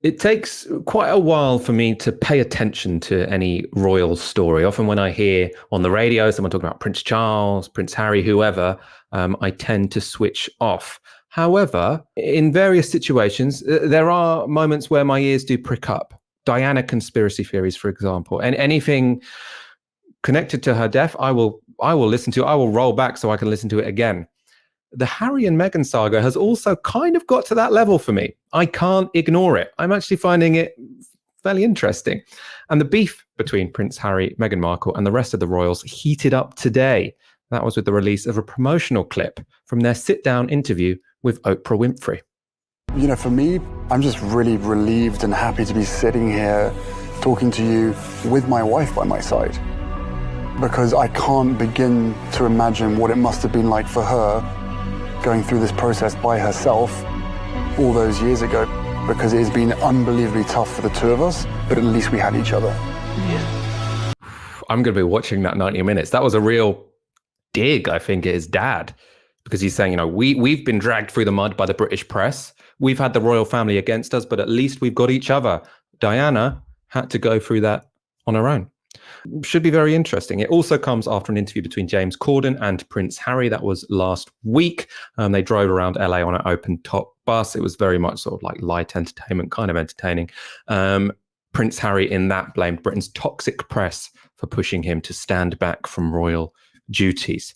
It takes quite a while for me to pay attention to any royal story. Often when I hear on the radio someone talking about Prince Charles, Prince Harry, whoever, I tend to switch off. However, in various situations, there are moments where my ears do prick up. Diana conspiracy theories, for example, and anything connected to her death, I will listen to. I will roll back so I can listen to it again. The Harry and Meghan saga has also kind of got to that level for me. I can't ignore it. I'm actually finding it fairly interesting. And the beef between Prince Harry, Meghan Markle, and the rest of the royals heated up today. That was with the release of a promotional clip from their sit-down interview with Oprah Winfrey. You know, for me, I'm just really relieved and happy to be sitting here talking to you with my wife by my side, because I can't begin to imagine what it must have been like for her going through this process by herself all those years ago, because it has been unbelievably tough for the two of us, but at least we had each other. Yeah. I'm going to be watching that 90 minutes. That was a real dig, I think, at his dad, because he's saying, we've been dragged through the mud by the British press. We've had the royal family against us, but at least we've got each other. Diana had to go through that on her own. Should be very interesting. It also comes after an interview between James Corden and Prince Harry. That was last week. They drove around LA on an open top bus. It was very much sort of like light entertainment, kind of entertaining. Prince Harry in that blamed Britain's toxic press for pushing him to stand back from royal duties.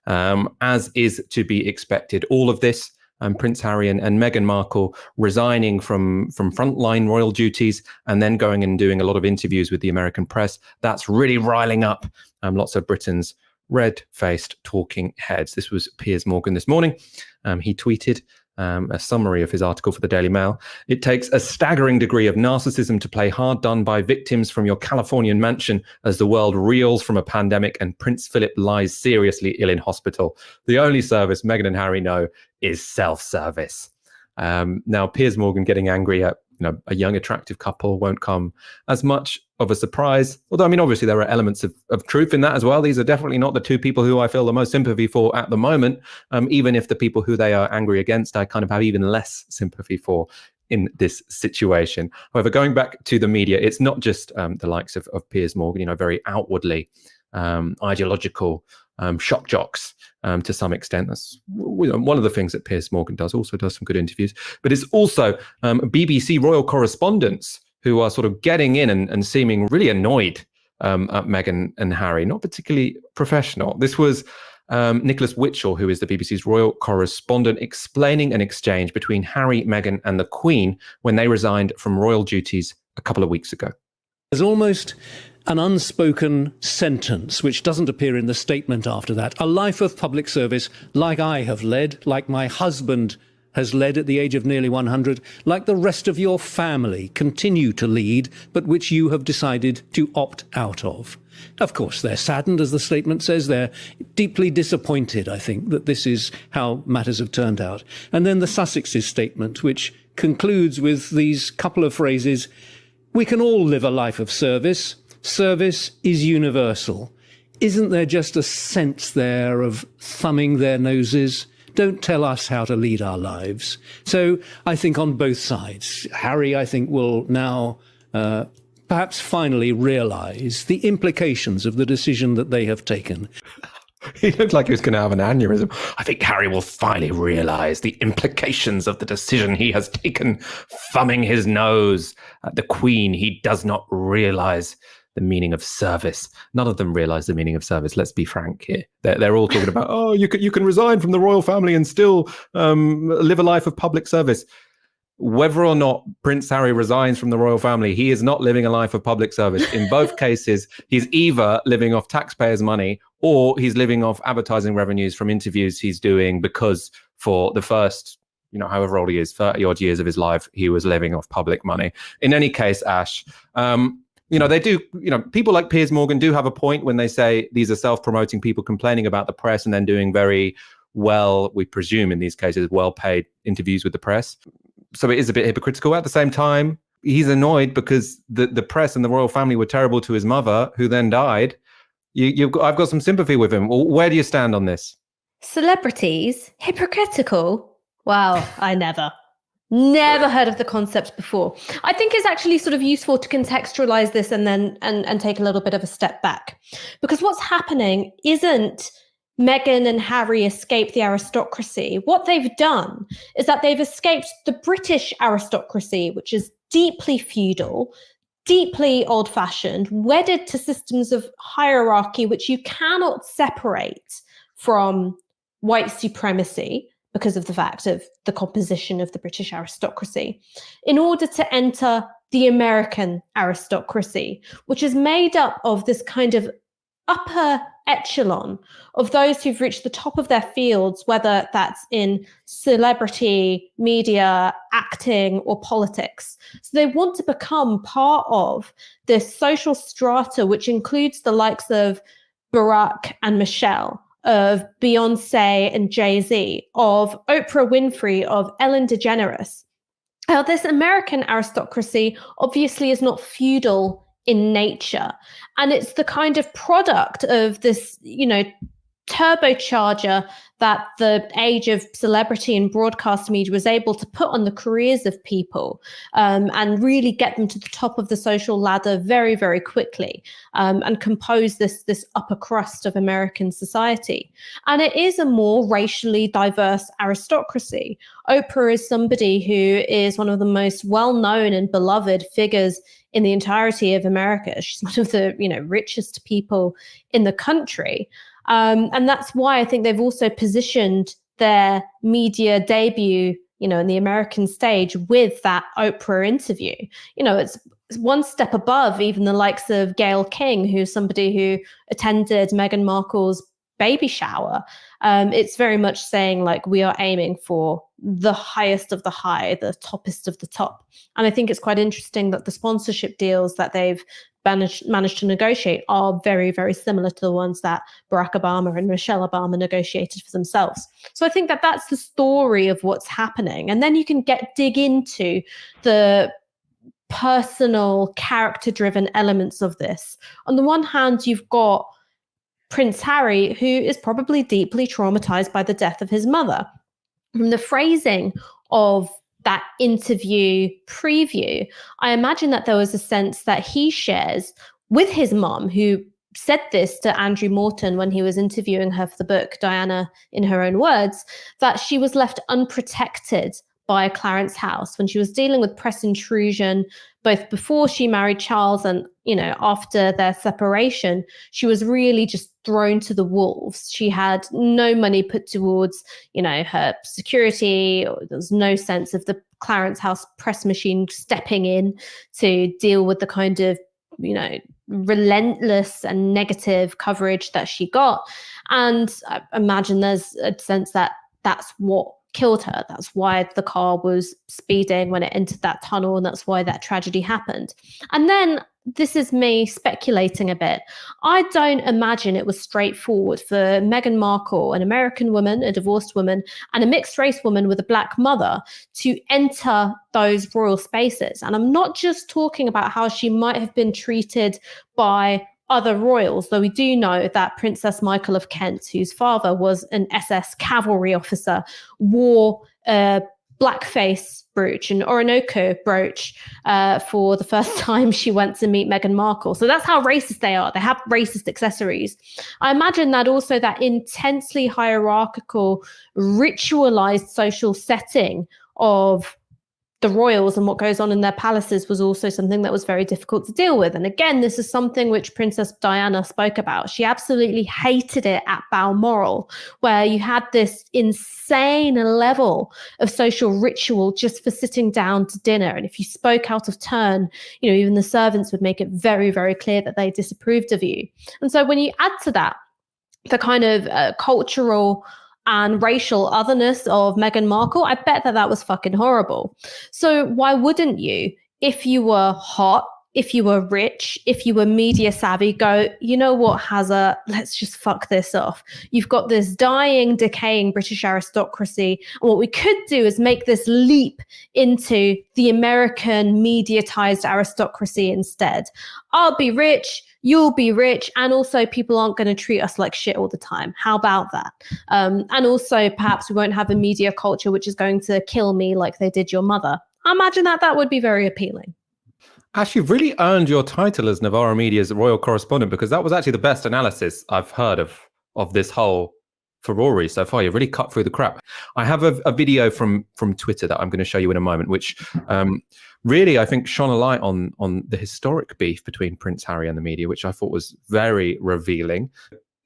As is to be expected, all of this, Prince Harry and Meghan Markle resigning from frontline royal duties and then going and doing a lot of interviews with the American press, that's really riling up lots of Britain's red-faced talking heads. This was Piers Morgan this morning. He tweeted a summary of his article for the Daily Mail. It takes a staggering degree of narcissism to play hard done by victims from your Californian mansion as the world reels from a pandemic and Prince Philip lies seriously ill in hospital. The only service Meghan and Harry know is self-service. Now, Piers Morgan getting angry at a young, attractive couple won't come as much of a surprise. Although, obviously there are elements of truth in that as well. These are definitely not the two people who I feel the most sympathy for at the moment. Even if the people who they are angry against, I kind of have even less sympathy for in this situation. However, going back to the media, it's not just the likes of Piers Morgan, very outwardly ideological shock jocks to some extent. That's one of the things that Piers Morgan does, also does some good interviews. But it's also BBC royal correspondents who are sort of getting in and seeming really annoyed at Meghan and Harry, not particularly professional. This was Nicholas Witchell, who is the BBC's royal correspondent, explaining an exchange between Harry, Meghan and the Queen when they resigned from royal duties a couple of weeks ago. There's almost an unspoken sentence which doesn't appear in the statement after that. A life of public service like I have led, like my husband has led at the age of nearly 100, like the rest of your family continue to lead, but which you have decided to opt out of. Of course, they're saddened, as the statement says. They're deeply disappointed, I think, that this is how matters have turned out. And then the Sussexes statement, which concludes with these couple of phrases: we can all live a life of service. Service is universal. Isn't there just a sense there of thumbing their noses? Don't tell us how to lead our lives. So I think on both sides, Harry, I think, will now perhaps finally realise the implications of the decision that they have taken. He looked like he was going to have an aneurysm. I think Harry will finally realise the implications of the decision he has taken, thumbing his nose at the Queen. He does not realise the meaning of service. None of them realise the meaning of service. Let's be frank here. They're all talking about, you can resign from the royal family and still live a life of public service. Whether or not Prince Harry resigns from the royal family, he is not living a life of public service. In both cases, he's either living off taxpayers' money or he's living off advertising revenues from interviews he's doing, because for the first, however old he is, 30 odd years of his life, he was living off public money. In any case, Ash, they do, people like Piers Morgan do have a point when they say these are self-promoting people complaining about the press and then doing very well, we presume in these cases, well-paid interviews with the press. So it is a bit hypocritical. At the same time, he's annoyed because the press and the royal family were terrible to his mother, who then died. I've got some sympathy with him. Where do you stand on this? Celebrities? Hypocritical? Wow, I never. Never heard of the concept before. I think it's actually sort of useful to contextualize this and then and take a little bit of a step back. Because what's happening isn't Meghan and Harry escape the aristocracy. What they've done is that they've escaped the British aristocracy, which is deeply feudal, deeply old-fashioned, wedded to systems of hierarchy, which you cannot separate from white supremacy because of the fact of the composition of the British aristocracy, in order to enter the American aristocracy, which is made up of this kind of upper echelon of those who've reached the top of their fields, whether that's in celebrity, media, acting, or politics. So they want to become part of this social strata, which includes the likes of Barack and Michelle, of Beyonce and Jay-Z, of Oprah Winfrey, of Ellen DeGeneres. Now, this American aristocracy obviously is not feudal in nature, and it's the kind of product of this, turbocharger that the age of celebrity and broadcast media was able to put on the careers of people, and really get them to the top of the social ladder very, very quickly, and compose this upper crust of American society. And it is a more racially diverse aristocracy. Oprah is somebody who is one of the most well-known and beloved figures in the entirety of America. She's one of the richest people in the country. And that's why I think they've also positioned their media debut, in the American stage with that Oprah interview. It's one step above even the likes of Gayle King, who's somebody who attended Meghan Markle's baby shower. It's very much saying, like, we are aiming for the highest of the high, the toppest of the top. And I think it's quite interesting that the sponsorship deals that they've managed to negotiate are very, very similar to the ones that Barack Obama and Michelle Obama negotiated for themselves. So I think that that's the story of what's happening. And then you can dig into the personal, character-driven elements of this. On the one hand, you've got Prince Harry, who is probably deeply traumatized by the death of his mother. From the phrasing of that interview preview, I imagine that there was a sense that he shares with his mom, who said this to Andrew Morton when he was interviewing her for the book, Diana in Her Own Words, that she was left unprotected by Clarence House when she was dealing with press intrusion, both before she married Charles and, after their separation. She was really just thrown to the wolves. She had no money put towards, her security. There was no sense of the Clarence House press machine stepping in to deal with the kind of, relentless and negative coverage that she got. And I imagine there's a sense that that's what killed her. That's why the car was speeding when it entered that tunnel, and that's why that tragedy happened. And then, this is me speculating a bit, I don't imagine it was straightforward for Meghan Markle, an American woman, a divorced woman, and a mixed race woman with a black mother, to enter those royal spaces. And I'm not just talking about how she might have been treated by other royals, though we do know that Princess Michael of Kent, whose father was an SS cavalry officer, wore a blackface brooch, an Orinoco brooch, for the first time she went to meet Meghan Markle. So that's how racist they are. They have racist accessories. I imagine that also that intensely hierarchical, ritualized social setting of the royals and what goes on in their palaces was also something that was very difficult to deal with. And again, this is something which Princess Diana spoke about. She absolutely hated it at Balmoral, where you had this insane level of social ritual just for sitting down to dinner. And if you spoke out of turn, even the servants would make it very, very clear that they disapproved of you. And so when you add to that the kind of cultural and racial otherness of Meghan Markle, I bet that was fucking horrible. So why wouldn't you, if you were hot, if you were rich, if you were media savvy, go, you know what, Hazza, let's just fuck this off. You've got this dying, decaying British aristocracy. And what we could do is make this leap into the American mediatized aristocracy instead. I'll be rich, you'll be rich, and also people aren't going to treat us like shit all the time. How about that? And also perhaps we won't have a media culture which is going to kill me like they did your mother. I imagine that would be very appealing. Ash, you've really earned your title as Novara Media's royal correspondent, because that was actually the best analysis I've heard of this whole furore so far. You've really cut through the crap. I have a video from Twitter that I'm going to show you in a moment, which really, I think, shone a light on the historic beef between Prince Harry and the media, which I thought was very revealing.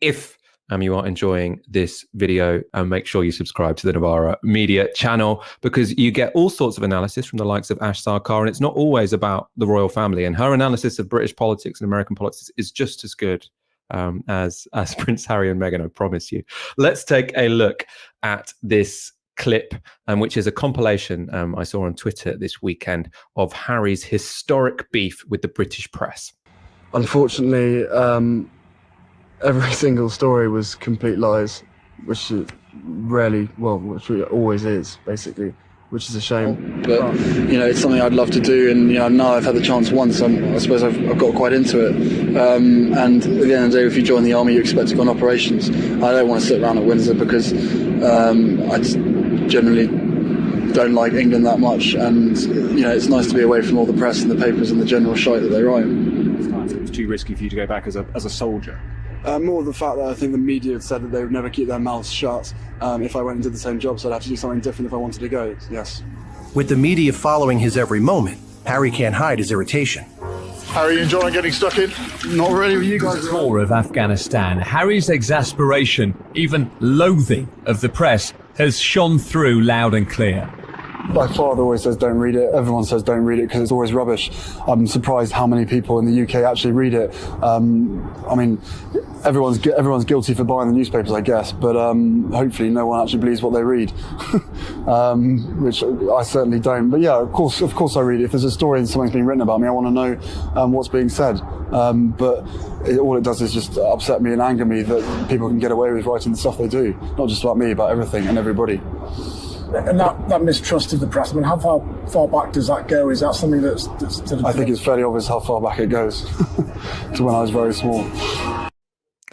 If you are enjoying this video, make sure you subscribe to the Novara Media channel, because you get all sorts of analysis from the likes of Ash Sarkar, and it's not always about the royal family. And her analysis of British politics and American politics is just as good as Prince Harry and Meghan, I promise you. Let's take a look at this clip, which is a compilation I saw on Twitter this weekend of Harry's historic beef with the British press. Unfortunately, every single story was complete lies, which it always is, basically, which is a shame. But, it's something I'd love to do, and, now I've had the chance once, I suppose I've got quite into it. And at the end of the day, if you join the army, you expect to go on operations. I don't want to sit around at Windsor because I just generally don't like England that much, and, it's nice to be away from all the press and the papers and the general shite that they write. It was too risky for you to go back as a soldier. More the fact that I think the media had said that they would never keep their mouths shut if I went and did the same job, so I'd have to do something different if I wanted to go, yes. With the media following his every moment, Harry can't hide his irritation. Harry, you enjoying getting stuck in? Not really with you guys. Tour of Afghanistan, Harry's exasperation, even loathing of the press, has shone through loud and clear. My father always says don't read it. Everyone says don't read it because it's always rubbish. I'm surprised how many people in the UK actually read it. Everyone's guilty for buying the newspapers, I guess, but hopefully no one actually believes what they read, which I certainly don't. But yeah, of course I read it. If there's a story and something's being written about me, I want to know what's being said. But all it does is just upset me and anger me that people can get away with writing the stuff they do, not just about me, about everything and everybody. And that mistrust of the press, how far back does that go? Is that something that's I think it's fairly obvious how far back it goes to when I was very small.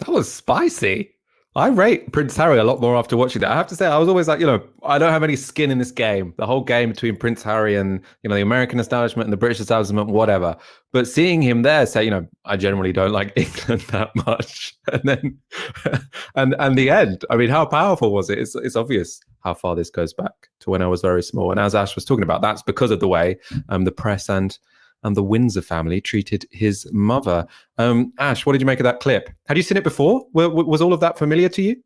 That was spicy. I rate Prince Harry a lot more after watching that. I have to say, I was always like, I don't have any skin in this game. The whole game between Prince Harry and, the American establishment and the British establishment, whatever. But seeing him there say, I generally don't like England that much. And then, and the end, how powerful was it? It's obvious how far this goes back to when I was very small. And as Ash was talking about, that's because of the way the press and the Windsor family treated his mother. Ash, what did you make of that clip? Had you seen it before? Was all of that familiar to you?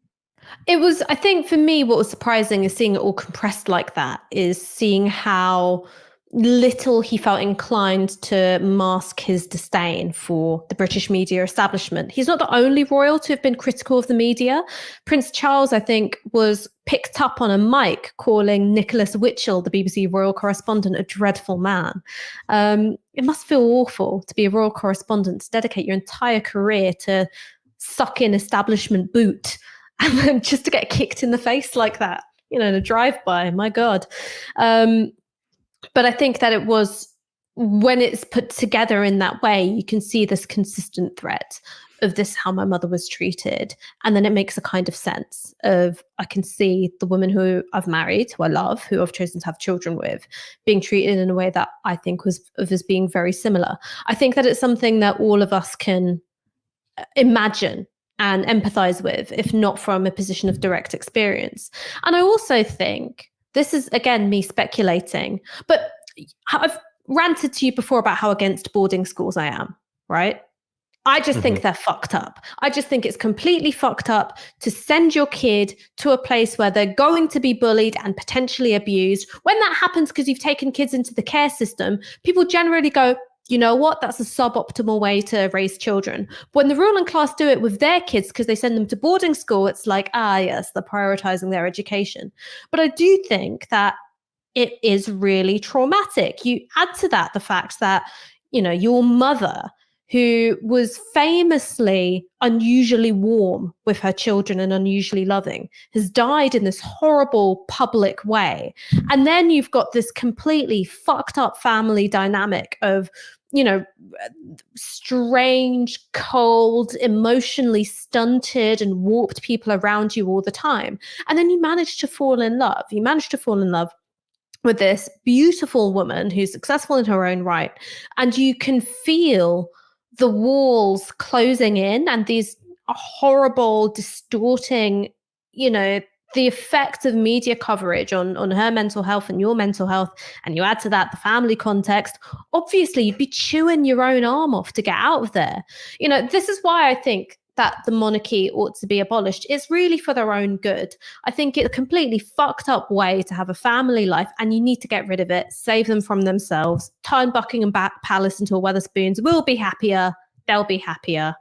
It was, I think for me, what was surprising is seeing it all compressed like that, is seeing how little he felt inclined to mask his disdain for the British media establishment. He's not the only royal to have been critical of the media. Prince Charles, I think, was picked up on a mic calling Nicholas Witchell, the BBC royal correspondent, a dreadful man. It must feel awful to be a royal correspondent, to dedicate your entire career to suck in establishment boot and then just to get kicked in the face like that, in a drive-by. My God. But I think that it was, when it's put together in that way, you can see this consistent thread of this, how my mother was treated. And then it makes a kind of sense of, I can see the woman who I've married, who I love, who I've chosen to have children with, being treated in a way that I think was of as being very similar. I think that it's something that all of us can imagine and empathize with, if not from a position of direct experience. And I also think, this is, again, me speculating, but I've ranted to you before about how against boarding schools I am, right? I just think they're fucked up. I just think it's completely fucked up to send your kid to a place where they're going to be bullied and potentially abused. When that happens because you've taken kids into the care system, people generally go, you know what, that's a suboptimal way to raise children. When the ruling class do it with their kids because they send them to boarding school, it's like, yes, they're prioritizing their education. But I do think that it is really traumatic. You add to that the fact that, your mother, who was famously unusually warm with her children and unusually loving, has died in this horrible public way. And then you've got this completely fucked up family dynamic of, strange, cold, emotionally stunted and warped people around you all the time. And then you manage to fall in love. You manage to fall in love with this beautiful woman who's successful in her own right. And you can feel the walls closing in and these horrible, distorting, the effect of media coverage on her mental health and your mental health, and you add to that the family context, obviously you'd be chewing your own arm off to get out of there. This is why I think that the monarchy ought to be abolished. It's really for their own good. I think it's a completely fucked up way to have a family life, and you need to get rid of it, save them from themselves, turn Buckingham Palace into a Wetherspoons. We'll be happier, they'll be happier.